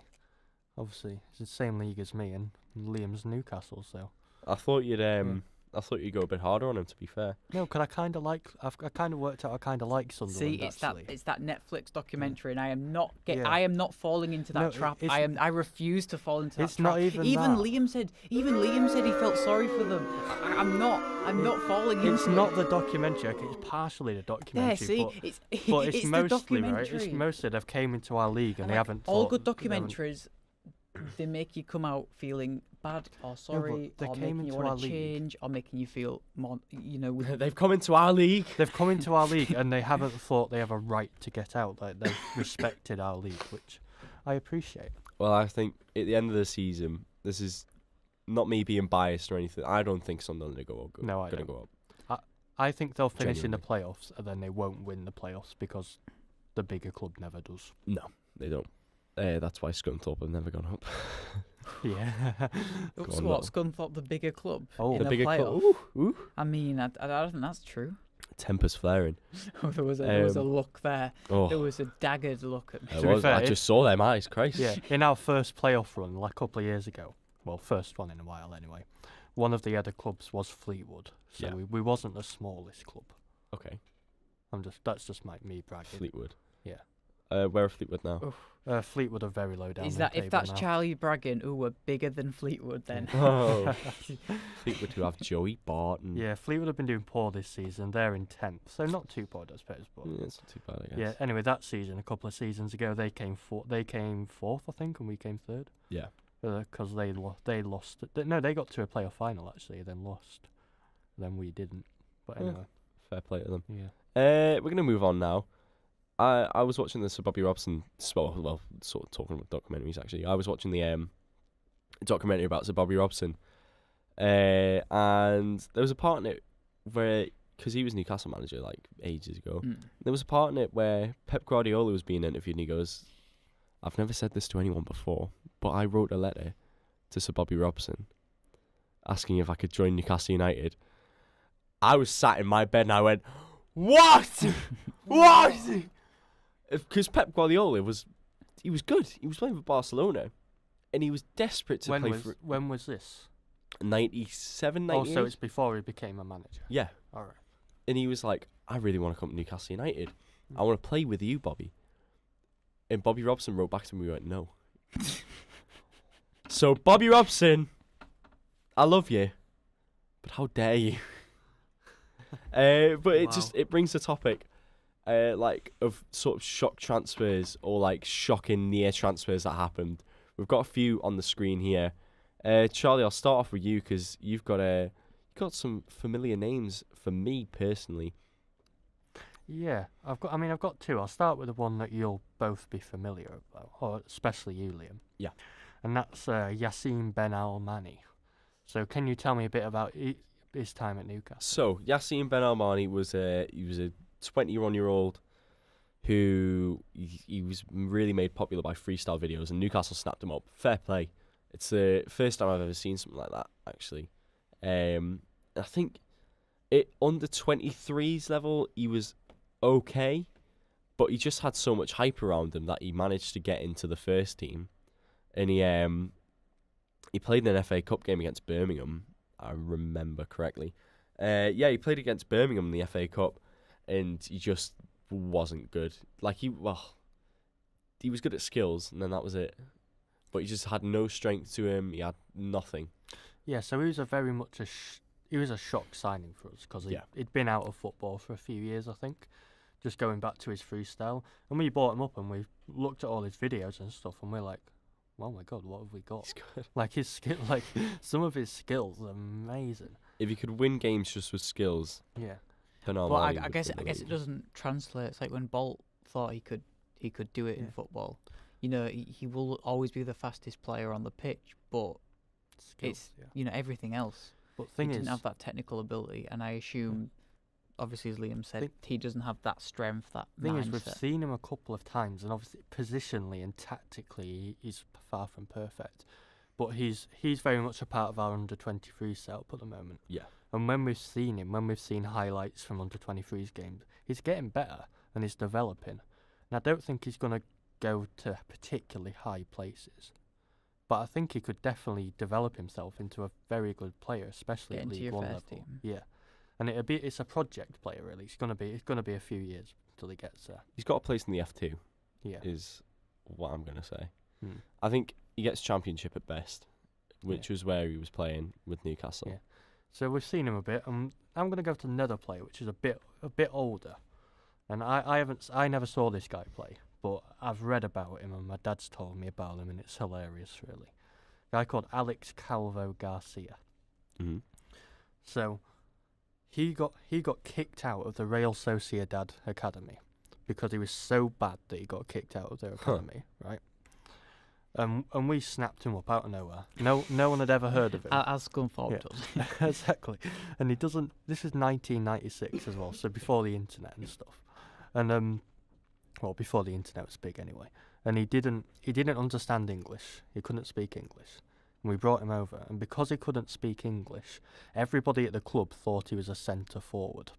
obviously, it's the same league as me, and Liam's Newcastle. So I thought you'd I thought you'd go a bit harder on him. To be fair. no, because I kind of worked out I kind of like Sunderland. See, it's actually. that Netflix documentary, and I am not Yeah. I am not falling into that No, trap. it's- I refuse to fall into that It's trap. not even even that. Liam said he felt sorry for them. I'm not falling into It's it. not the documentary. Okay, it's partially the documentary. Yeah, see, but, it's but it's the mostly right. documentary. It's mostly they've came into our league and they Like, haven't. all thought- good they haven't- documentaries. They make you come out feeling bad or sorry, they or came making you into our want to league. change, or making you feel more, with They've come into our league. They've come into our league and they haven't thought they have a right to get out. Like they've respected our league, which I appreciate. Well, I think at the end of the season, this is not me being biased or anything. I don't think Sunderland are going No, I to don't. go up. I think they'll finish in the playoffs and then they won't win the playoffs because the bigger club never does. No, they don't. That's why Scunthorpe have never gone up. Yeah. Oops, on, what? no. Scunthorpe, the bigger club. Oh, in the the bigger playoff. club. Ooh. I mean, I don't think that's true. Tempers flaring. there was a look there. Oh, There was a daggered look at me. I To be fair, I just saw them eyes. Christ. Yeah, in our first playoff run, like a couple of years ago, well, first one in a while anyway, one of the other clubs was Fleetwood. So Yeah. we wasn't the smallest club. Okay. That's just me bragging. Fleetwood. Yeah. Where are Fleetwood now? Fleetwood are very low down. Is the that if table that's now. Charlie bragging? Ooh, we're bigger than Fleetwood then. Oh. Fleetwood who have Joey Barton. Yeah, Fleetwood have been doing poor this season. They're in 10th, so not too poor, I suppose. But Yeah, it's not too bad, I guess. yeah. Anyway, that season, a couple of seasons ago, they came fourth, I think, and we came third. Yeah. Because they lost. No, they got to a playoff final actually, then lost. Then we didn't. But Yeah. anyway, Fair play to them. yeah. We're gonna move on now. I was watching the Sir Bobby Robson. Well, sort of talking about documentaries actually. I was watching the documentary about Sir Bobby Robson, and there was a part in it where, because he was Newcastle manager like ages ago, there was a part in it where Pep Guardiola was being interviewed and he goes, "I've never said this to anyone before, but I wrote a letter to Sir Bobby Robson asking if I could join Newcastle United." I was sat in my bed and I went, "What? What?" Because Pep Guardiola was good. He was playing for Barcelona, and he was desperate to play for When was this? 97, 98. Oh, so it's before he became a manager. Yeah, All right. and he was like, "I really want to come to Newcastle United. I want to play with you, Bobby." And Bobby Robson wrote back to me, we went, "No." So Bobby Robson, I love you, but how dare you? But it brings the topic, like of sort of shock transfers or like shocking near transfers that happened. We've got a few on the screen here. Charlie, I'll start off with you because you've got some familiar names for me personally. Yeah, I've got two. I'll start with the one that you'll both be familiar about, or especially you, Liam. Yeah. And that's Yacine Ben Al-Mani. So can you tell me a bit about his time at Newcastle? So Yacine Ben Al-Mani was a 21-year-old who he was really made popular by freestyle videos, and Newcastle snapped him up. Fair play. It's the first time I've ever seen something like that, actually. I think under 23s level, he was okay, but he just had so much hype around him that he managed to get into the first team. And he played in an FA Cup game against Birmingham, I remember correctly. He played against Birmingham in the FA Cup, and he just wasn't good. Like, he was good at skills, and then that was it. But he just had no strength to him. He had nothing. Yeah, so he was he was a shock signing for us because he'd been out of football for a few years, I think, just going back to his freestyle. And we bought him up and we looked at all his videos and stuff, and we're like, oh my god, what have we got? He's good. Like his skill, like some of his skills are amazing. If he could win games just with skills, then I guess it doesn't translate. It's like when Bolt thought he could do it in football. You know, he will always be the fastest player on the pitch, but skills, it's everything else. But he didn't have that technical ability, and I assume, obviously, as Liam said, he doesn't have that strength, that mindset. Thing is, we've seen him a couple of times, and obviously positionally and tactically, he's far from perfect. But he's very much a part of our under-23 setup at the moment. Yeah. And when we've seen highlights from under-23s games, he's getting better and he's developing. And I don't think he's going to go to particularly high places. But I think he could definitely develop himself into a very good player, especially at League One level. Team. Yeah. And it's a project player, really. It's gonna be a few years until he gets there. He's got a place in the F2. Yeah. Is what I'm gonna say. I think he gets Championship at best, which was where he was playing with Newcastle. Yeah. So we've seen him a bit, and I'm gonna go to another player, which is a bit older. And I never saw this guy play, but I've read about him, and my dad's told me about him, and it's hilarious, really. A guy called Alex Calvo Garcia. Mm-hmm. So he got kicked out of the Real Sociedad academy because he was so bad that he got kicked out of their academy, right? And we snapped him up out of nowhere. No one had ever heard of him. As Scunthorpe does. Exactly. And he doesn't. This is 1996 as well, so before the internet and stuff. And before the internet was big anyway. And he didn't understand English. He couldn't speak English. And we brought him over, and because he couldn't speak English, everybody at the club thought he was a centre forward.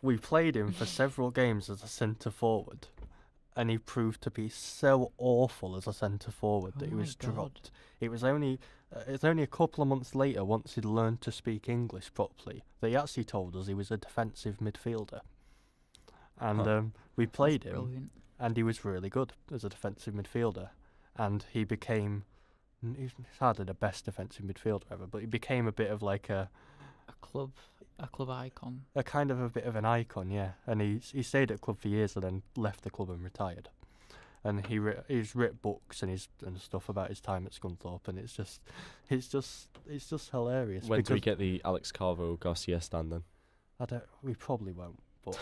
We played him for several games as a centre forward, and he proved to be so awful as a centre forward that he was dropped. It was only a couple of months later, once he'd learned to speak English properly, that he actually told us he was a defensive midfielder. And we played him, brilliant. And he was really good as a defensive midfielder. And he's hardly the best defensive midfielder ever, but he became a bit of like a club icon. A kind of a bit of an icon, yeah. And he stayed at the club for years and then left the club and retired. And he's written books and stuff about his time at Scunthorpe, and it's just hilarious. When do we get the Alex Calvo Garcia stand then? We probably won't, but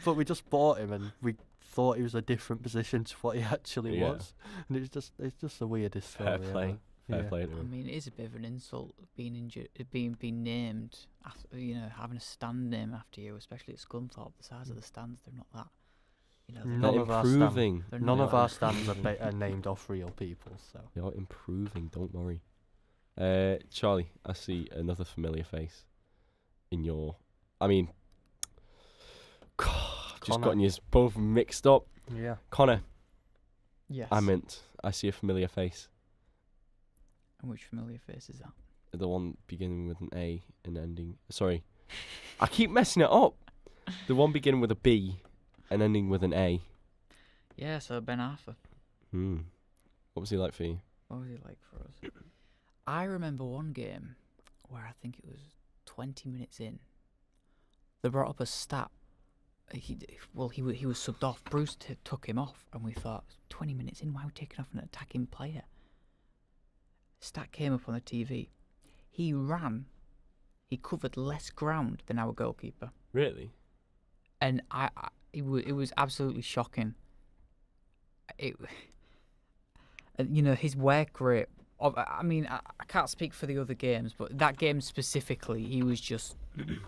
but we just bought him and we thought he was a different position to what he actually was, and it's just the weirdest story. Fair play to him. I mean, it is a bit of an insult being injured, being named after, having a stand name after you, especially at Scunthorpe. The size of the stands, they're not that. None of our stands are named off real people. So you're improving. Don't worry. Charlie, I see another familiar face in your. I mean, just gotten you both mixed up. Yeah. Connor. Yes. I see a familiar face. And which familiar face is that? The one beginning with an A and ending. Sorry. I keep messing it up. The one beginning with a B and ending with an A. Yeah, so Ben Arthur. What was he like for you? What was he like for us? I remember one game where I think it was 20 minutes in. They brought up a stat. He was subbed off. Bruce took him off, and we thought, 20 minutes in, why are we taking off an attacking player? Stat came up on the TV. He covered less ground than our goalkeeper. Really? And it was absolutely shocking. His work rate I mean, I can't speak for the other games, but that game specifically, he was just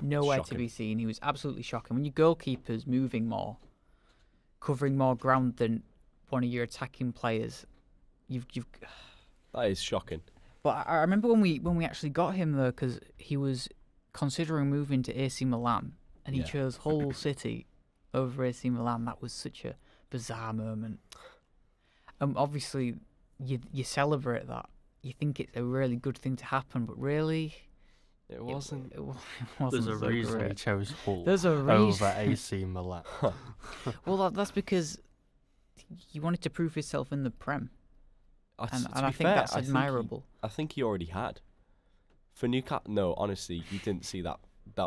nowhere to be seen. He was absolutely shocking. When your goalkeeper's moving more, covering more ground than one of your attacking players, you've. That is shocking. But I remember when we actually got him though, because he was considering moving to AC Milan, and he chose Hull City over AC Milan. That was such a bizarre moment. Obviously, you celebrate that. You think it's a really good thing to happen, but really, it wasn't. It wasn't. There's a so reason great. he chose Hull over AC Milan. Well, that's because he wanted to prove himself in the Prem, and I think that's admirable. I think he already had. For Newcastle, no, honestly, you didn't see that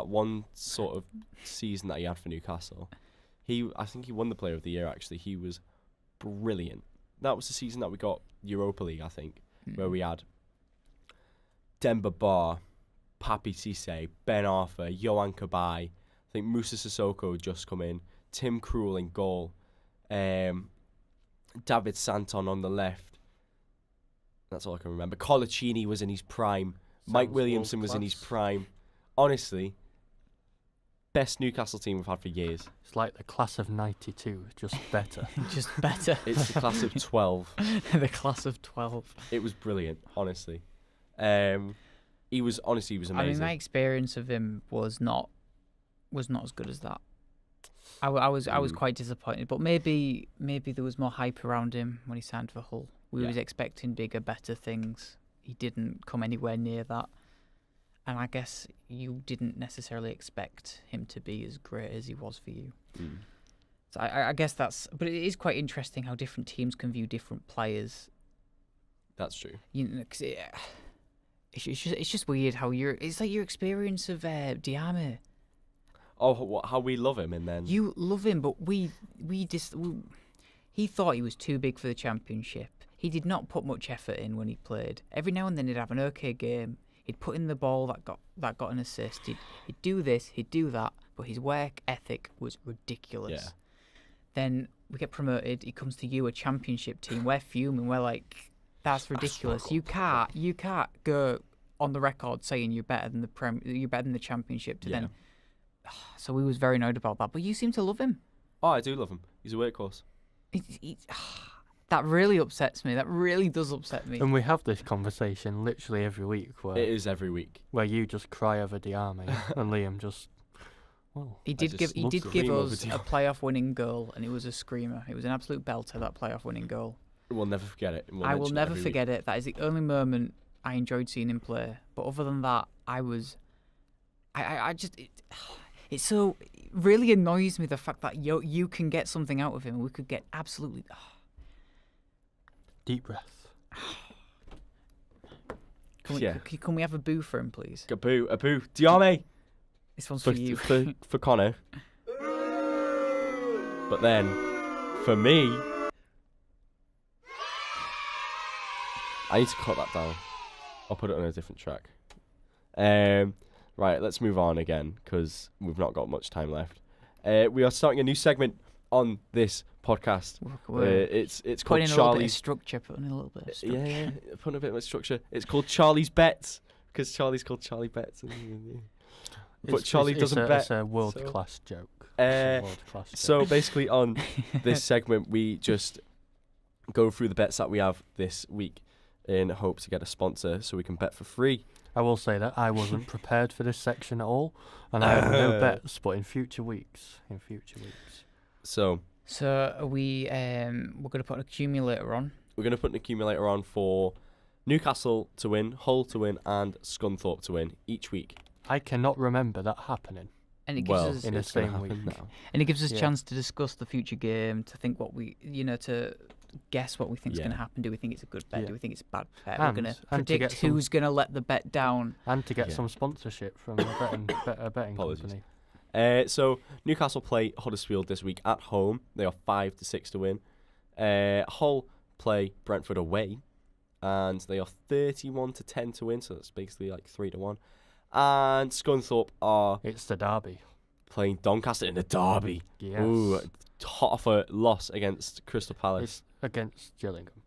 one sort of season that he had for Newcastle. I think he won the Player of the Year. Actually, he was brilliant. That was the season that we got Europa League, I think. Where we had Demba Ba, Papi Cisse, Ben Arthur, Yohan Cabaye, I think Moussa Sissoko had just come in, Tim Krul in goal, David Santon on the left. That's all I can remember. Colaccini was in his prime. Mike Williamson was in his prime. Honestly, best Newcastle team we've had for years. It's like the class of '92, just better. Just better. It's the class of 12. The class of 12. It was brilliant, honestly. He was amazing. I mean, my experience of him was not as good as that. I was quite disappointed, but maybe there was more hype around him when he signed for Hull. We was expecting bigger, better things. He didn't come anywhere near that. And I guess you didn't necessarily expect him to be as great as he was for you. So I guess but it is quite interesting how different teams can view different players. That's true. You know, 'cause it's just weird how it's like your experience of Diame. Oh, how we love him, and then you love him, but he thought he was too big for the Championship. He did not put much effort in when he played. Every now and then he'd have an okay game. He'd put in the ball that got an assist. He'd do this, he'd do that, but his work ethic was ridiculous. Yeah. Then we get promoted. He comes to you, a Championship team. We're fuming. We're like, that's ridiculous. You can't go on the record saying you're better than you're better than the Championship. Then, so we was very annoyed about that. But you seem to love him. Oh, I do love him. He's a workhorse. That really upsets me. That really does upset me. And we have this conversation literally every week. It is every week. Where you just cry over Diame and Liam just... Well, he did give us a playoff-winning goal, and it was a screamer. It was an absolute belter, that playoff-winning goal. We'll never forget it. I will never forget it. That is the only moment I enjoyed seeing him play. But other than that, it so really annoys me the fact that you can get something out of him, and we could get absolutely... Deep breath. Can we have a boo for him, please? A boo. Diame! This one's for you. For Connor. But then, for me... I need to cut that down. I'll put it on a different track. Right, let's move on again, because we've not got much time left. We are starting a new segment on this podcast. It's called Charlie's... Putting a little bit of structure. Yeah, putting a bit of structure. It's called Charlie's Bets, because Charlie's called Charlie Bets. But Charlie doesn't bet. It's a world-class joke. So basically on this segment, we just go through the bets that we have this week in hopes to get a sponsor so we can bet for free. I will say that I wasn't prepared for this section at all, and I have no bets, but in future weeks. So are we we're going to put an accumulator on. We're going to put an accumulator on for Newcastle to win, Hull to win, and Scunthorpe to win each week. I cannot remember that happening. And it gives us in the same week now. And it gives us a chance to discuss the future game, to think what we, to guess what we think is going to happen. Do we think it's a good bet? Do we think it's a bad bet? We're going to predict who's going to let the bet down. And to get some sponsorship from a betting company. So Newcastle play Huddersfield this week at home. They are 5-6 to win. Hull play Brentford away, and they are 31-10 to win. So that's basically like 3-1. And Scunthorpe it's the derby. Playing Doncaster in the derby. Yes. Ooh, hot off a loss against Crystal Palace. It's against Gillingham.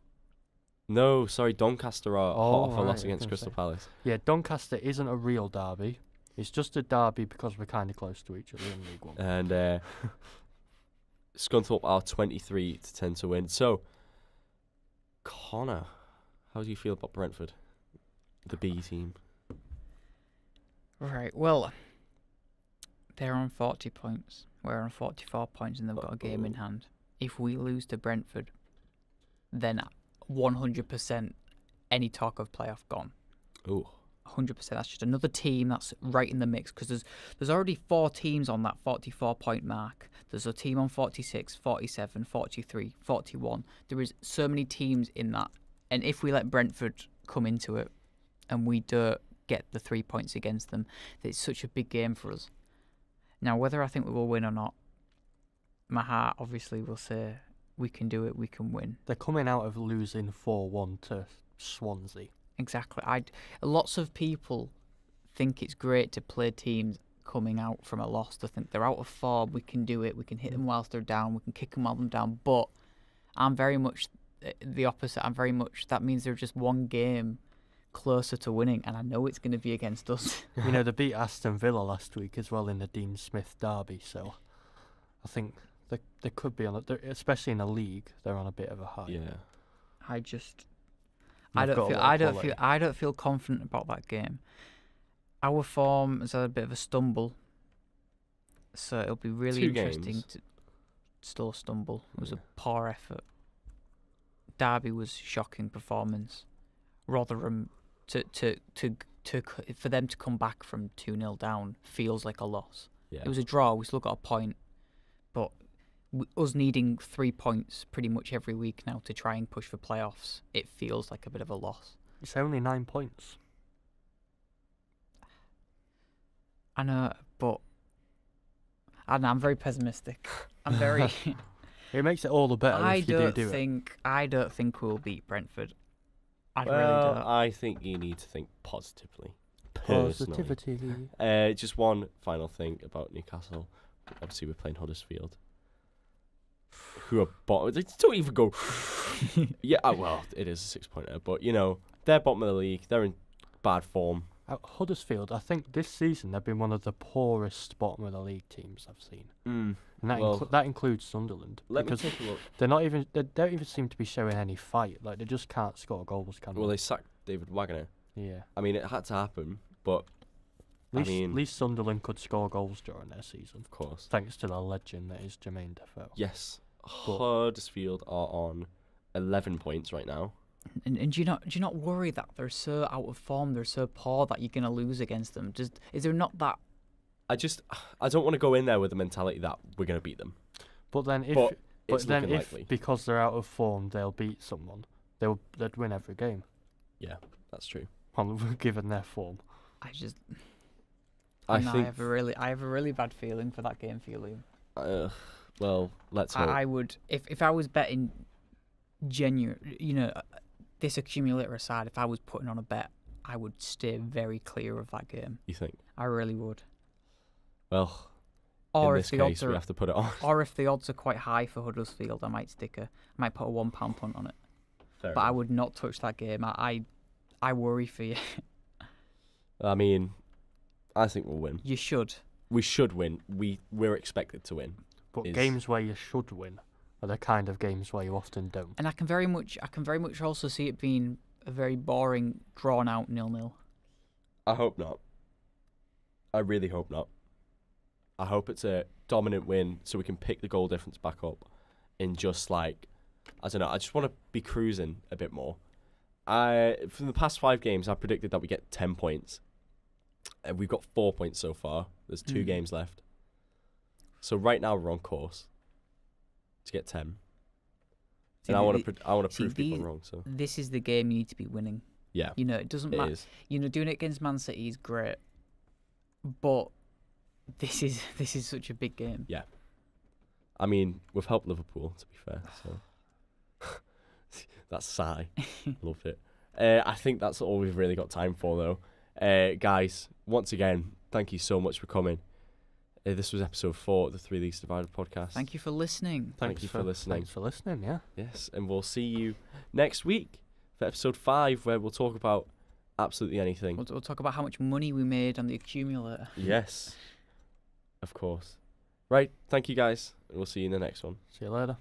No, sorry, Doncaster are hot off a loss right, against Crystal Palace. Yeah, Doncaster isn't a real derby. It's just a derby because we're kind of close to each other in League One. And Scunthorpe are 23-10 to win. So, Connor, how do you feel about Brentford, the B team? Right, well, they're on 40 points. We're on 44 points and they've got a game in hand. If we lose to Brentford, then 100% any talk of playoff gone. Oh, 100%. That's just another team that's right in the mix because there's already 4 teams on that 44-point mark. There's a team on 46, 47, 43, 41. There is so many teams in that. And if we let Brentford come into it and we don't get the 3 points against them, it's such a big game for us. Now, whether I think we will win or not, my heart obviously will say we can do it, we can win. They're coming out of losing 4-1 to Swansea. Exactly. Lots of people think it's great to play teams coming out from a loss. To think they're out of form, we can do it, we can hit them whilst they're down, we can kick them while they're down. But I'm very much the opposite. That means they're just one game closer to winning, and I know it's going to be against us. You know, they beat Aston Villa last week as well in the Dean Smith derby, so I think they could be on especially in a league, they're on a bit of a high. yeah. I don't feel confident about that game. Our form has had a bit of a stumble, so it'll be really 2 interesting games. to still stumble. It was a poor effort. Derby was shocking performance. Rotherham for them to come back from 2-0 down feels like a loss. Yeah. It was a draw. We still got a point, but us needing 3 points pretty much every week now to try and push for playoffs, it feels like a bit of a loss. It's only 9 points. I know, but I don't know, I'm very pessimistic. I'm very. It makes it all the better if you do it. I don't think we'll beat Brentford. I really Well, don't. I think you need to think positively. Personally. Positivity. Just one final thing about Newcastle. Obviously, we're playing Huddersfield, who are bottom. They don't even go. Yeah, well, it is a 6-pointer, but you know they're bottom of the league. They're in bad form. At Huddersfield, I think this season they've been one of the poorest bottom of the league teams I've seen, and that includes Sunderland. Let me take a look. They don't even seem to be showing any fight. Like they just can't score goals. Well, they sacked David Wagner. Yeah. I mean, it had to happen, but At least Sunderland could score goals during their season. Of course. Thanks to the legend that is Jermaine Defoe. Yes. Huddersfield are on 11 points right now. And do you not worry that they're so out of form, they're so poor that you're gonna lose against them? Is there not that? I don't want to go in there with the mentality that we're gonna beat them. But then if likely. Because they're out of form they'll beat someone, they'd win every game. Yeah, that's true. Given their form. I have a really bad feeling for that game for you, Liam. Well, let's hope. I would if I was betting genuine, this accumulator aside, if I was putting on a bet, I would stay very clear of that game. You think? I really would. Well, or in this case, we have to put it on. Or if the odds are quite high for Huddersfield, I might put a £1 punt on it. Fair but enough. I would not touch that game. I worry for you. I mean, I think we'll win. You should. We should win. We're expected to win. But games where you should win are the kind of games where you often don't. And I can very much also see it being a very boring, drawn out 0-0. I hope not. I really hope not. I hope it's a dominant win so we can pick the goal difference back up in just like, I don't know, I just want to be cruising a bit more. From the past 5 games, I predicted that we get 10 points. And we've got 4 points so far. There's 2 games left. So right now we're on course to get 10. And I want to prove people wrong. So this is the game you need to be winning. Yeah. It doesn't matter. Doing it against Man City is great, but this is such a big game. Yeah. I mean, we've helped Liverpool, to be fair. So that sigh, loved it. I think that's all we've really got time for, though. Guys, once again, thank you so much for coming. This was episode 4 of the 3 Leagues Divided podcast. Thank you for listening. Thank you for listening. Thanks for listening, yeah. Yes, and we'll see you next week for episode 5, where we'll talk about absolutely anything. We'll talk about how much money we made on the accumulator. Yes, of course. Right, thank you guys. We'll see you in the next one. See you later.